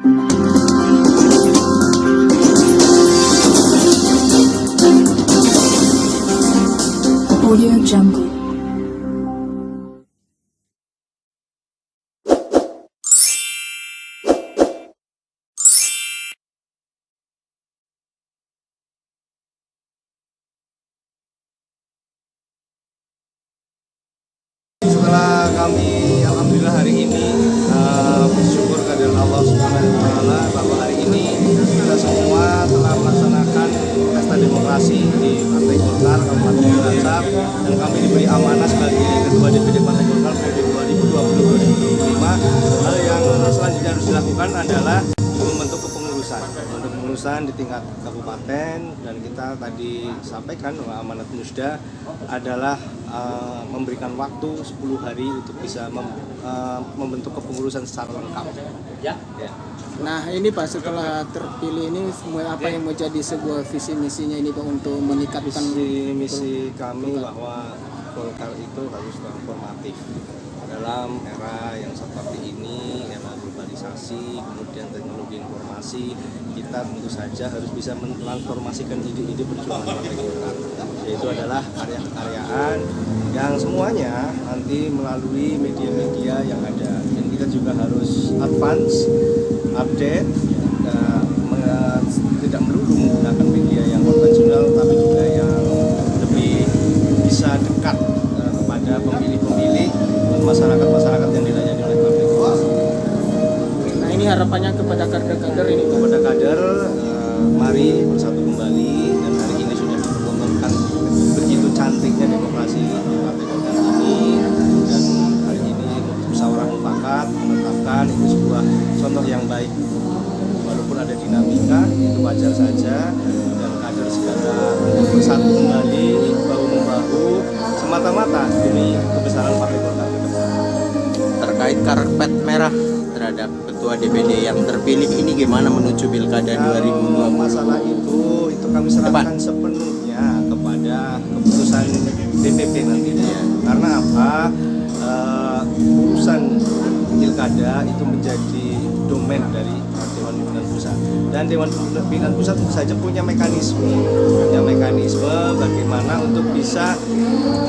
Audio Jungle. Setelah kami alhamdulillah hari ini bersyukur kepada Allah Subhanahu wa taala bahwa hari ini kita semua telah melaksanakan pesta demokrasi di Partai Golkar Kabupaten Cilacap, dan kami diberi amanah sebagai Ketua DPD Partai Golkar periode 2020-2025. Hal yang selanjutnya harus dilakukan adalah membentuk kepengurusan di tingkat kabupaten, dan kita tadi sampaikan bahwa amanat Musda adalah memberikan waktu 10 hari untuk bisa membentuk kepengurusan secara lengkap. Ya. Nah ini Pak, setelah terpilih ini apa yang menjadi sebuah visi misinya ini Pak untuk meningkatkan visi misi kami bahwa Golkar itu harus transformatif dalam era yang seperti ini, era globalisasi, kemudian teknologi informasi. Kita tentu saja harus bisa mentransformasikan ide-ide perjuangan Partai Golkar, yaitu adalah karya-karyaan yang semuanya nanti melalui media-media yang ada. Dan kita juga harus advance, update, tidak melulu menggunakan media yang konvensional, tapi juga yang lebih bisa dekat kepada pemilih-pemilih dan masyarakat-masyarakat yang dilayani oleh Partai Golkar. Nah ini harapannya kepada kader-kader ini Pak. Kepada kader, mari bersatu kembali, dan hari ini sudah dipertontonkan begitu cantiknya demokrasi di Partai Golkar ini, dan hari ini musyawarah mufakat menetapkan itu sebuah contoh yang baik. Walaupun ada dinamika, itu wajar saja, dan kader segala untuk bersatu kembali bahu membahu semata-mata demi kebesaran Partai Golkar ke depan. Terkait karpet merah terhadap ketua DPD yang terpilih ini gimana menuju pilkada 2020? Masalah itu kami serahkan sepenuhnya kepada keputusan DPP nantinya. Karena apa? Urusan pilkada itu menjadi domain dari Dewan Pimpinan Pusat, dan Dewan Pimpinan Pusat tentu saja punya mekanisme bagaimana untuk bisa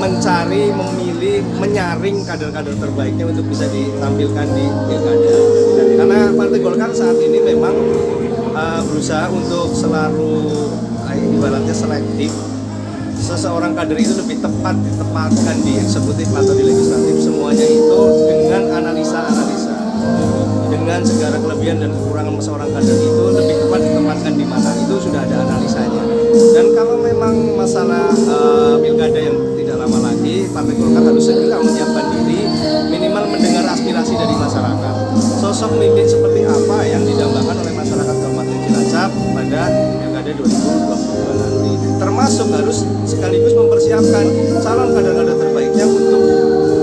mencari, memilih, menyaring kader-kader terbaiknya untuk bisa ditampilkan di pilkada. Karena Partai Golkar saat ini memang berusaha untuk selalu ibaratnya selektif. Seseorang kader itu lebih tepat ditempatkan di eksekutif atau di legislatif, semuanya itu dengan analisa, dengan segala kelebihan dan kekurangan seorang kader itu lebih tepat ditempatkan di mana, itu sudah ada analisanya. Dan kalau memang masalah pilkada yang tidak lama lagi, Partai Golkar harus segera menyiapkan diri, minimal mendengar aspirasi dari masyarakat. Sosok pemimpin seperti apa yang didambakan oleh masyarakat Kabupaten Cilacap pada pilkada 2022 nanti, termasuk harus sekaligus mempersiapkan calon kader-kader terbaiknya untuk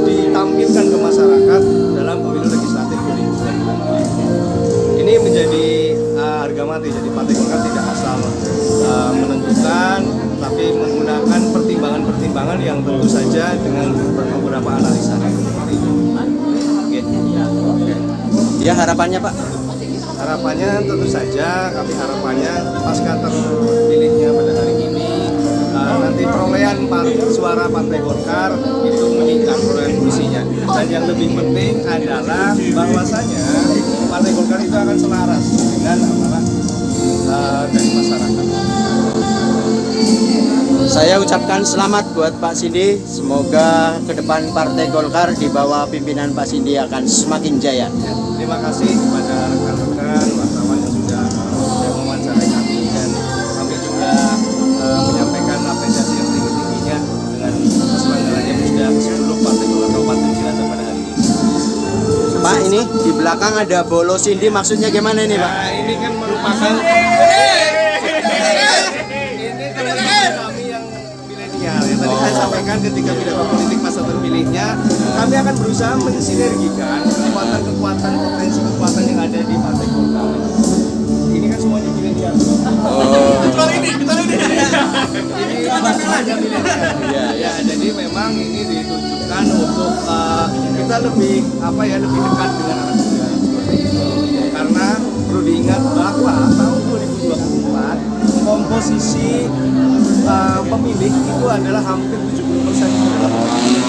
ditampilkan ke masyarakat dalam pemilu legislatif 2024. Ini menjadi harga mati. Jadi Partai Golkar tidak asal menentukan, tapi menggunakan pertimbangan-pertimbangan yang tentu saja dengan beberapa analisa. Ya harapannya Pak? Harapannya tentu saja, kami harapannya pasca terpilihnya pada hari ini, nanti perolehan suara Partai Golkar itu meningkat, perolehan kursinya. Dan yang lebih penting adalah bahwasanya Partai Golkar itu akan selaras dengan amanah dari masyarakat. Saya ucapkan selamat buat Pak Sindi. Semoga ke depan Partai Golkar di bawah pimpinan Pak Sindi akan semakin jaya. Terima kasih kepada rekan-rekan wartawan yang sudah mewawancarai kami, dan kami juga menyampaikan apresiasi yang tinggi-tingginya dengan keselenggaranya Musda ke-10 Partai Golkar Kabupaten Cilacap pada hari ini. Pak, ini di belakang ada bolo Sindi, maksudnya gimana ini Pak? Nah, ini kan merupakan kami yang milenial. Ya, tadi saya sampaikan ketika pidato politik masa terpilihnya, kami akan berusaha mensinergikan kekuatan potensi kekuatan yang ada di Partai Golkar. Ini kan semuanya milenial. Kecuali ini. Ini semuanya milenial. Ya, jadi memang ini ditujukan untuk kita lebih lebih dekat dengan anak muda seperti itu. Karena perlu pemilih itu adalah hampir 70% adalah pemilih.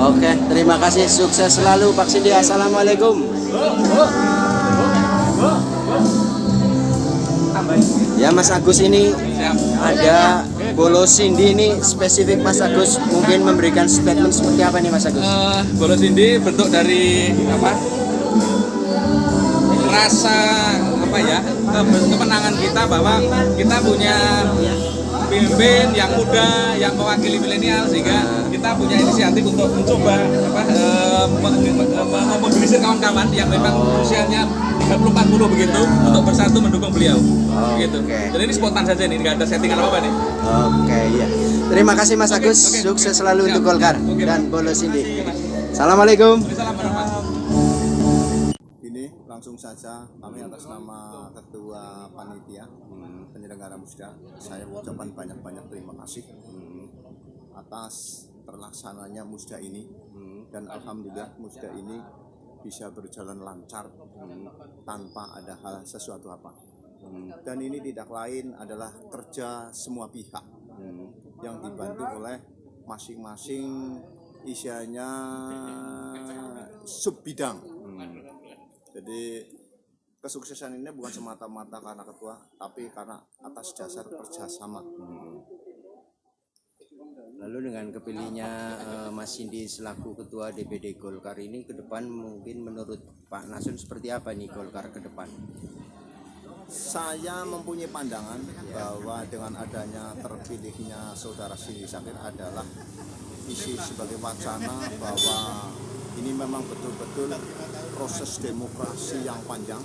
Oke, terima kasih, sukses selalu Pak Sindi. Assalamualaikum. Ya Mas Agus, ini ada Bolo Sindi ini spesifik Mas Agus mungkin memberikan statement seperti apa nih Mas Agus? Bolo Sindi bentuk dari apa? Rasa apa ya? Kemenangan kita bahwa kita punya pemimpin yang muda yang mewakili milenial, sehingga kita punya inisiatif untuk mencoba memobilisir kawan-kawan yang memang usianya 30-40 begitu untuk bersatu mendukung beliau. Gitu. Jadi ini spontan saja nih, nggak ada settingan apa-apa nih. Oke, iya. Terima kasih Mas Agus. Sukses selalu untuk Golkar dan Bolo Sindi. Assalamualaikum. Ini langsung saja kami atas nama Ketua Panitia Penyelenggara Musda, saya ucapkan banyak-banyak terima kasih atas terlaksananya Musda ini, dan alhamdulillah Musda ini bisa berjalan lancar tanpa ada hal sesuatu apa. Dan ini tidak lain adalah kerja semua pihak yang dibantu oleh masing-masing isinya sub bidang. Jadi kesuksesan ini bukan semata-mata karena ketua, tapi karena atas dasar kerjasama. Lalu dengan kepilihnya Mas Sindi selaku Ketua DPD Golkar ini ke depan mungkin menurut Pak Nasun seperti apa nih Golkar ke depan? Saya mempunyai pandangan bahwa dengan adanya terpilihnya Saudara Sindi Sakir adalah isi sebagai wacana bahwa ini memang betul-betul proses demokrasi yang panjang,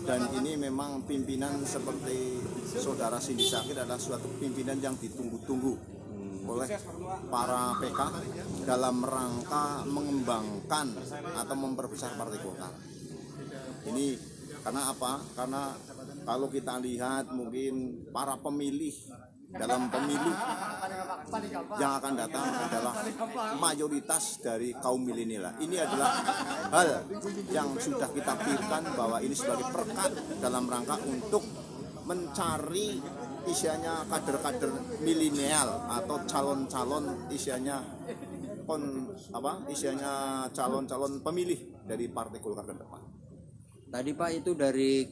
dan ini memang pimpinan seperti Saudara Sindi Sakir adalah suatu pimpinan yang ditunggu-tunggu oleh para PK dalam rangka mengembangkan atau memperbesar Partai Golkar. Ini karena apa? Karena kalau kita lihat mungkin para pemilih dalam pemilu yang akan datang adalah mayoritas dari kaum milenial. Ini adalah hal yang sudah kita pikirkan bahwa ini sebagai perekat dalam rangka untuk mencari isianya kader-kader milenial atau calon-calon isianya calon-calon pemilih dari Partai Golkar ke depan. Tadi Pak itu dari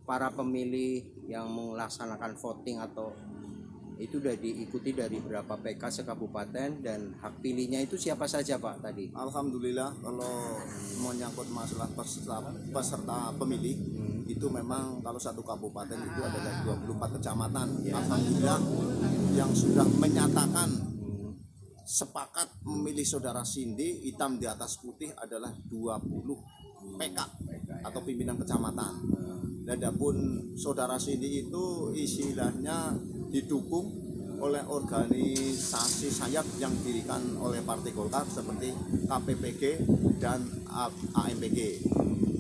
para pemilih yang melaksanakan voting atau itu sudah diikuti dari berapa PK sekabupaten, dan hak pilihnya itu siapa saja Pak tadi? Alhamdulillah kalau menyangkut masalah peserta pemilih itu memang kalau satu kabupaten itu adalah 24 kecamatan. Alhamdulillah yang sudah menyatakan sepakat memilih Saudara Sindi hitam di atas putih adalah 20 PK atau pimpinan kecamatan. Adapun Saudara Sindi itu istilahnya didukung oleh organisasi sayap yang didirikan oleh Partai Golkar seperti KPPG dan AMPG.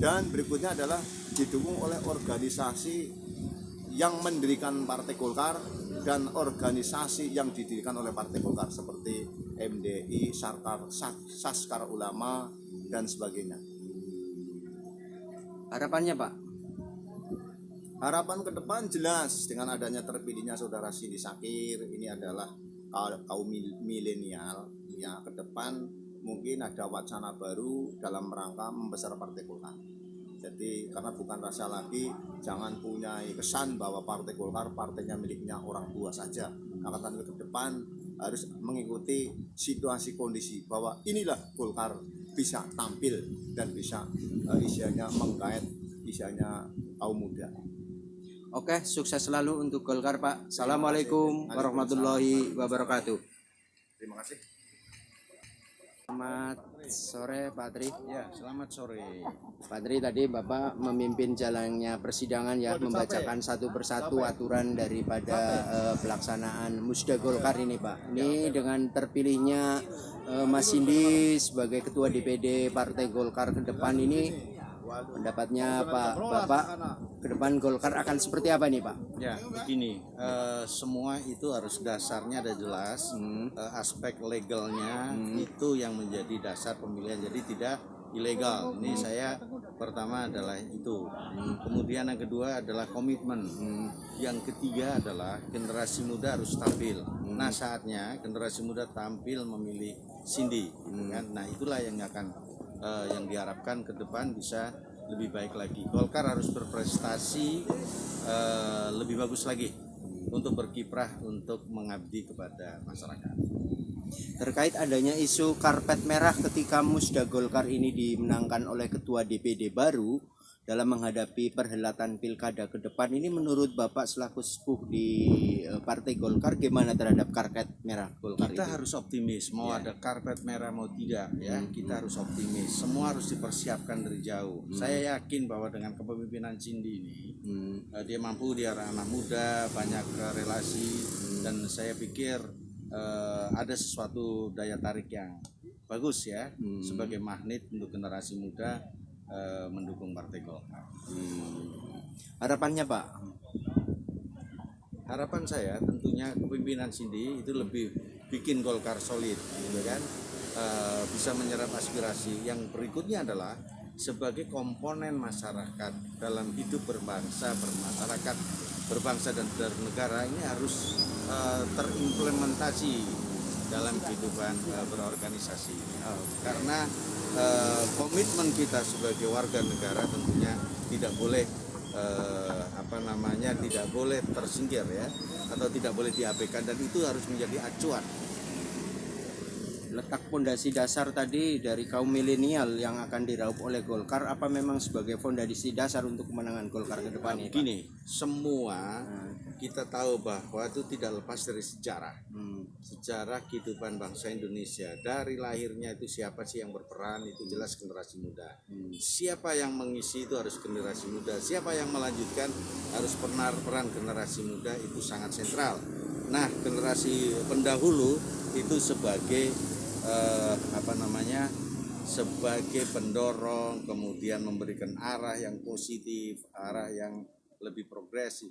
Dan berikutnya adalah didukung oleh organisasi yang mendirikan Partai Golkar dan organisasi yang didirikan oleh Partai Golkar seperti MDI, Saskar Ulama dan sebagainya. Harapannya Pak? Harapan ke depan jelas dengan adanya terpilihnya Saudara Sindi Sakir, ini adalah kaum milenial ya, ke depan mungkin ada wacana baru dalam rangka membesar Partai Golkar. Jadi karena bukan rasa lagi, jangan punya kesan bahwa Partai Golkar partainya miliknya orang tua saja. Akan ke depan harus mengikuti situasi kondisi bahwa inilah Golkar bisa tampil dan bisa isinya menggait isinya kaum muda. Oke, sukses selalu untuk Golkar Pak. Assalamualaikum warahmatullahi wabarakatuh. Terima kasih. Selamat sore Pak Tri. Ya, selamat sore. Pak Tri, tadi Bapak memimpin jalannya persidangan ya, membacakan satu persatu aturan daripada pelaksanaan Musda Golkar ini Pak. Ini dengan terpilihnya Mas Sindi sebagai Ketua DPD Partai Golkar ke depan ini, pendapatnya Pak Bapak ke depan Golkar akan seperti apa nih Pak? Ya, begini, semua itu harus dasarnya ada jelas, aspek legalnya itu yang menjadi dasar pemilihan. Jadi tidak ilegal. Ini saya pertama adalah itu. Kemudian yang kedua adalah komitmen. Yang ketiga adalah generasi muda harus tampil. Nah, saatnya generasi muda tampil memilih Cindy, gitu kan. Nah, itulah yang akan yang diharapkan ke depan bisa lebih baik lagi. Golkar harus berprestasi lebih bagus lagi untuk berkiprah untuk mengabdi kepada masyarakat. Terkait adanya isu karpet merah ketika Musda Golkar ini dimenangkan oleh Ketua DPD baru dalam menghadapi perhelatan pilkada ke depan, ini menurut Bapak selaku sepuh di Partai Golkar gimana terhadap karpet merah Golkar Kita itu? harus optimis, mau ada karpet merah mau tidak ya, kita harus optimis. Semua harus dipersiapkan dari jauh. Saya yakin bahwa dengan kepemimpinan Cindy ini, dia mampu, dia anak muda, banyak relasi, dan saya pikir ada sesuatu daya tarik yang bagus ya, sebagai magnet untuk generasi muda mendukung Partai Golkar. Harapannya Pak? Harapan saya tentunya kepemimpinan Cindy itu lebih bikin Golkar solid, gitu kan, bisa menyerap aspirasi. Yang berikutnya adalah sebagai komponen masyarakat dalam hidup berbangsa, bermasyarakat, berbangsa dan bernegara, ini harus terimplementasi dalam kehidupan berorganisasi. Karena komitmen kita sebagai warga negara tentunya tidak boleh tidak boleh tersingkir ya, atau tidak boleh diabaikan, dan itu harus menjadi acuan. Letak pondasi dasar tadi dari kaum milenial yang akan diraup oleh Golkar, apa memang sebagai fondasi dasar untuk kemenangan Golkar ke depan ini? Gini, semua kita tahu bahwa itu tidak lepas dari sejarah. Sejarah kehidupan bangsa Indonesia. Dari lahirnya itu siapa sih yang berperan, itu jelas generasi muda. Siapa yang mengisi itu harus generasi muda. Siapa yang melanjutkan harus peran generasi muda, itu sangat sentral. Nah, generasi pendahulu itu sebagai sebagai pendorong, kemudian memberikan arah yang positif, arah yang lebih progresif.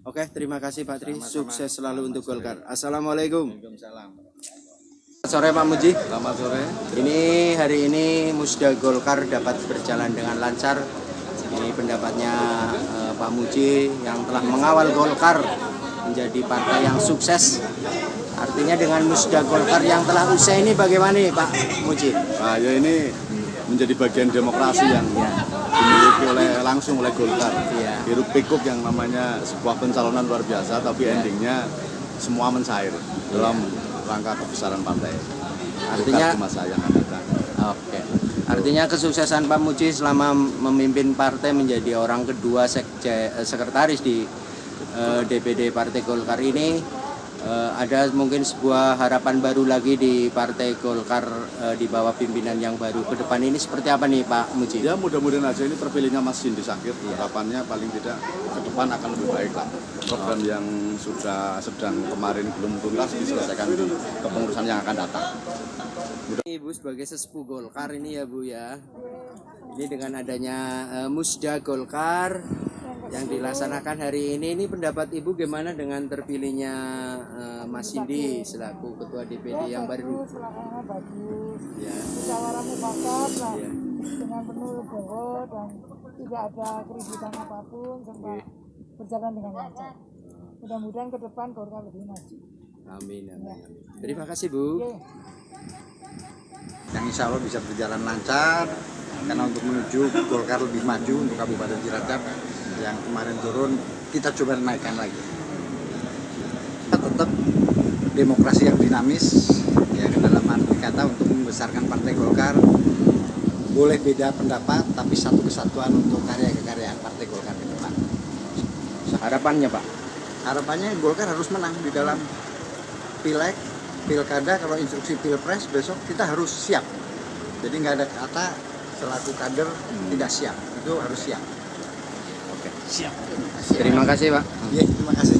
Oke, terima kasih Pak Tri. Sama-sama. Sukses selalu untuk Golkar. Assalamualaikum. Waalaikumsalam. Sore Pak Muji. Selamat sore. Ini hari ini Musda Golkar dapat berjalan dengan lancar. Ini pendapatnya Pak Muji yang telah mengawal Golkar menjadi partai yang sukses. Artinya dengan Musda Golkar yang telah usai ini bagaimana nih Pak Muji? Nah, ya ini menjadi bagian demokrasi yang dimiliki langsung oleh Golkar. Iya. Hiruk pikuk yang namanya sebuah pencalonan luar biasa, tapi endingnya semua mencair dalam rangka kebesaran partai. Artinya Golkar di masa yang akan datang. Oke. Artinya kesuksesan Pak Muji selama memimpin partai menjadi orang kedua sekretaris di DPD Partai Golkar ini, ada mungkin sebuah harapan baru lagi di Partai Golkar di bawah pimpinan yang baru ke depan ini seperti apa nih Pak Muji? Ya mudah-mudahan aja ini terpilihnya Mas Cindy Sakir, harapannya paling tidak ke depan akan lebih baik lah. Program yang sudah sedang kemarin belum tuntas diselesaikan di kepengurusan yang akan datang. Ibu sebagai sesepuh Golkar ini ya Bu ya, ini dengan adanya Musda Golkar yang dilaksanakan hari ini pendapat Ibu gimana dengan terpilihnya Mas Cindy selaku Ketua DPD yang baru? Bagus, Ya. musyawarah mufakat lah, Ya. dengan penuh legowo dan tidak ada keributan apapun serta berjalan dengan lancar. Mudah-mudahan ke depan Golkar lebih maju. Amin, amin, amin. Terima kasih Bu. Oke. Yang insya Allah bisa berjalan lancar, karena untuk menuju Golkar lebih maju untuk Kabupaten Cilacap yang kemarin turun, kita coba naikkan lagi. Kita tetap demokrasi yang dinamis, ya dalam arti kata untuk membesarkan Partai Golkar. Boleh beda pendapat, tapi satu kesatuan untuk karya-kekaryaan Partai Golkar ke depan. Harapannya Pak? Harapannya Golkar harus menang di dalam pileg, pilkada. Kalau instruksi pilpres besok kita harus siap. Jadi nggak ada kata selaku kader tidak siap, itu harus siap. Terima kasih Pak. Iya, terima kasih.